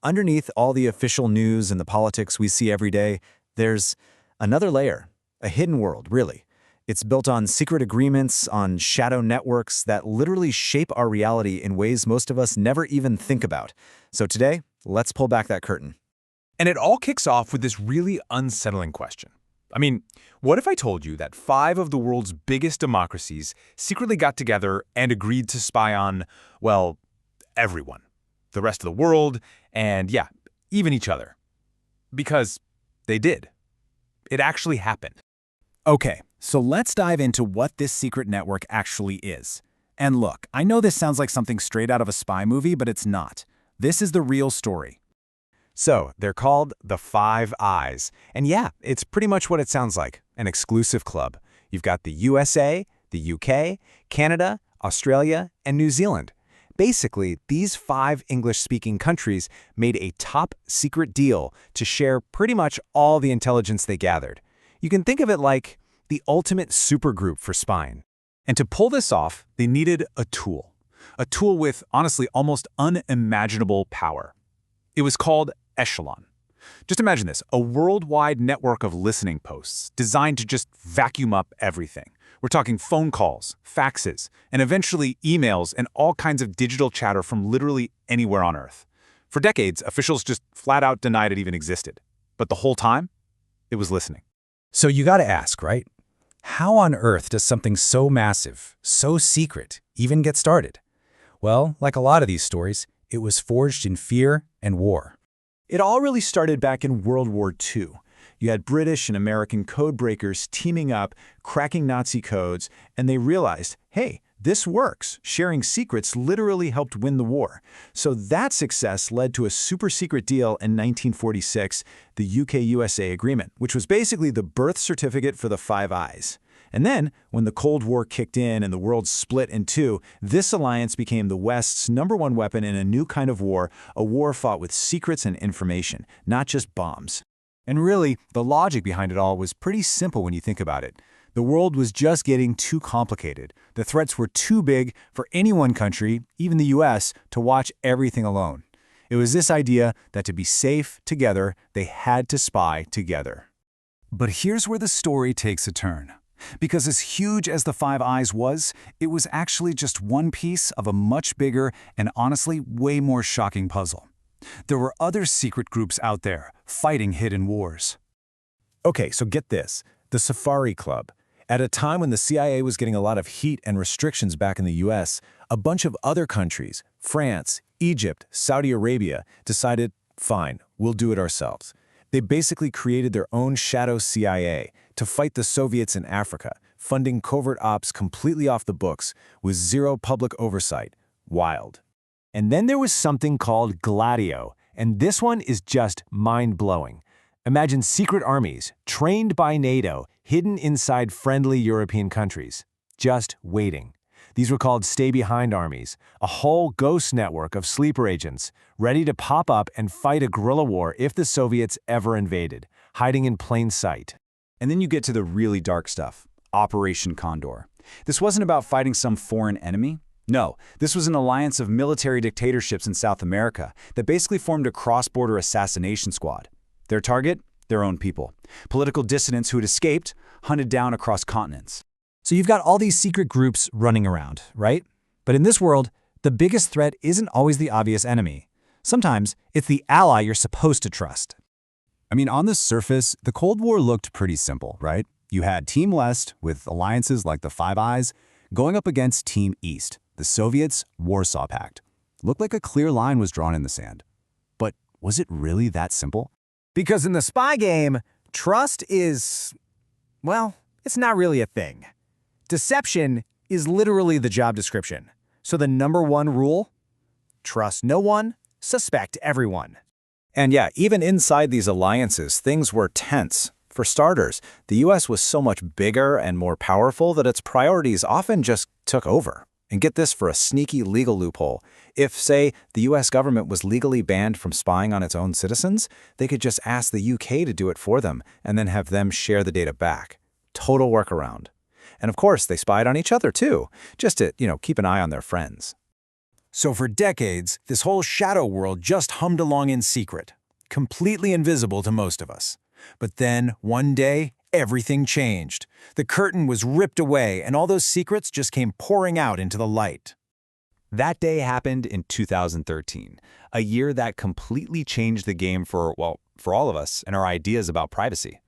Underneath all the official news and the politics we see every day, there's another layer, a hidden world, really. It's built on secret agreements, on shadow networks that literally shape our reality in ways most of us never even think about. So today, let's pull back that curtain. And it all kicks off with this really unsettling question. I mean, what if I told you that 5 of the world's biggest democracies secretly got together and agreed to spy on, well, everyone? The rest of the world, and yeah, even each other. Because they did. It actually happened. Okay, so let's dive into what this secret network actually is. And look, I know this sounds like something straight out of a spy movie, but it's not. This is the real story. So, they're called the Five Eyes. And yeah, it's pretty much what it sounds like, an exclusive club. You've got the USA, the UK, Canada, Australia, and New Zealand. Basically, these 5 English-speaking countries made a top-secret deal to share pretty much all the intelligence they gathered. You can think of it like the ultimate supergroup for spying. And to pull this off, they needed a tool. A tool with, honestly, almost unimaginable power. It was called Echelon. Just imagine this, a worldwide network of listening posts designed to just vacuum up everything. We're talking phone calls, faxes, and eventually emails and all kinds of digital chatter from literally anywhere on Earth. For decades, officials just flat out denied it even existed. But the whole time, it was listening. So you gotta ask, right? How on earth does something so massive, so secret, even get started? Well, like a lot of these stories, it was forged in fear and war. It all really started back in World War II. You had British and American code breakers teaming up, cracking Nazi codes, and they realized, hey, this works. Sharing secrets literally helped win the war. So that success led to a super-secret deal in 1946, the UK-USA Agreement, which was basically the birth certificate for the Five Eyes. And then, when the Cold War kicked in and the world split in two, this alliance became the West's #1 weapon in a new kind of war, a war fought with secrets and information, not just bombs. And really, the logic behind it all was pretty simple when you think about it. The world was just getting too complicated. The threats were too big for any one country, even the US, to watch everything alone. It was this idea that to be safe together, they had to spy together. But here's where the story takes a turn. Because as huge as the Five Eyes was, it was actually just one piece of a much bigger and honestly way more shocking puzzle. There were other secret groups out there, fighting hidden wars. Okay, so get this. The Safari Club. At a time when the CIA was getting a lot of heat and restrictions back in the US, a bunch of other countries, France, Egypt, Saudi Arabia, decided, fine, we'll do it ourselves. They basically created their own shadow CIA to fight the Soviets in Africa, funding covert ops completely off the books with zero public oversight. Wild. And then there was something called Gladio, and this one is just mind-blowing. Imagine secret armies, trained by NATO, hidden inside friendly European countries, just waiting. These were called stay-behind armies, a whole ghost network of sleeper agents, ready to pop up and fight a guerrilla war if the Soviets ever invaded, hiding in plain sight. And then you get to the really dark stuff, Operation Condor. This wasn't about fighting some foreign enemy. No, this was an alliance of military dictatorships in South America that basically formed a cross-border assassination squad. Their target? Their own people. Political dissidents who had escaped, hunted down across continents. So you've got all these secret groups running around, right? But in this world, the biggest threat isn't always the obvious enemy. Sometimes it's the ally you're supposed to trust. I mean, on the surface, the Cold War looked pretty simple, right? You had Team West, with alliances like the Five Eyes, going up against Team East, the Soviets' Warsaw Pact. Looked like a clear line was drawn in the sand. But was it really that simple? Because in the spy game, trust is, well, it's not really a thing. Deception is literally the job description. So the #1 rule? Trust no one, suspect everyone. And yeah, even inside these alliances, things were tense. For starters, the US was so much bigger and more powerful that its priorities often just took over. And get this for a sneaky legal loophole. If, say, the US government was legally banned from spying on its own citizens, they could just ask the UK to do it for them and then have them share the data back. Total workaround. And of course, they spied on each other too, just to, keep an eye on their friends. So for decades, this whole shadow world just hummed along in secret, completely invisible to most of us. But then, one day, everything changed. The curtain was ripped away, and all those secrets just came pouring out into the light. That day happened in 2013, a year that completely changed the game for all of us and our ideas about privacy.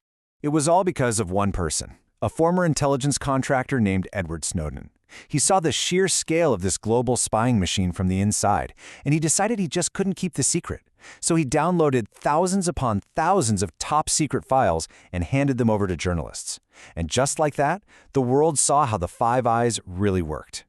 It was all because of one person, a former intelligence contractor named Edward Snowden. He saw the sheer scale of this global spying machine from the inside, and he decided he just couldn't keep the secret. So he downloaded thousands upon thousands of top-secret files and handed them over to journalists. And just like that, the world saw how the Five Eyes really worked.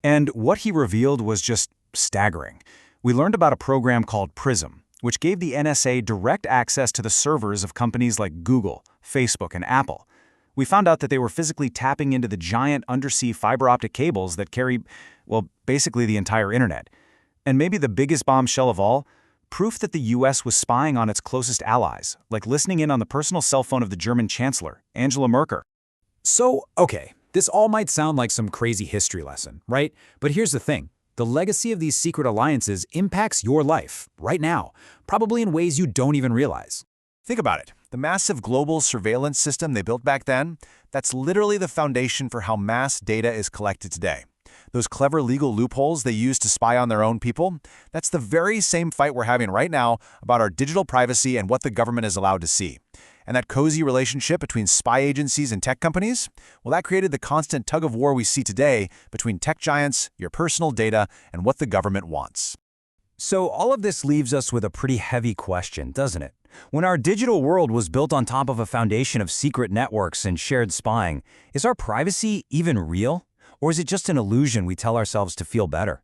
And what he revealed was just staggering. We learned about a program called PRISM, which gave the NSA direct access to the servers of companies like Google, Facebook, and Apple. We found out that they were physically tapping into the giant undersea fiber optic cables that carry, well, basically the entire internet. And maybe the biggest bombshell of all, proof that the US was spying on its closest allies, like listening in on the personal cell phone of the German Chancellor, Angela Merkel. So, okay, this all might sound like some crazy history lesson, right? But here's the thing. The legacy of these secret alliances impacts your life, right now, probably in ways you don't even realize. Think about it. The massive global surveillance system they built back then, that's literally the foundation for how mass data is collected today. Those clever legal loopholes they use to spy on their own people, that's the very same fight we're having right now about our digital privacy and what the government is allowed to see. And that cozy relationship between spy agencies and tech companies, well, that created the constant tug-of-war we see today between tech giants, your personal data, and what the government wants. So all of this leaves us with a pretty heavy question, doesn't it? When our digital world was built on top of a foundation of secret networks and shared spying, is our privacy even real? Or is it just an illusion we tell ourselves to feel better?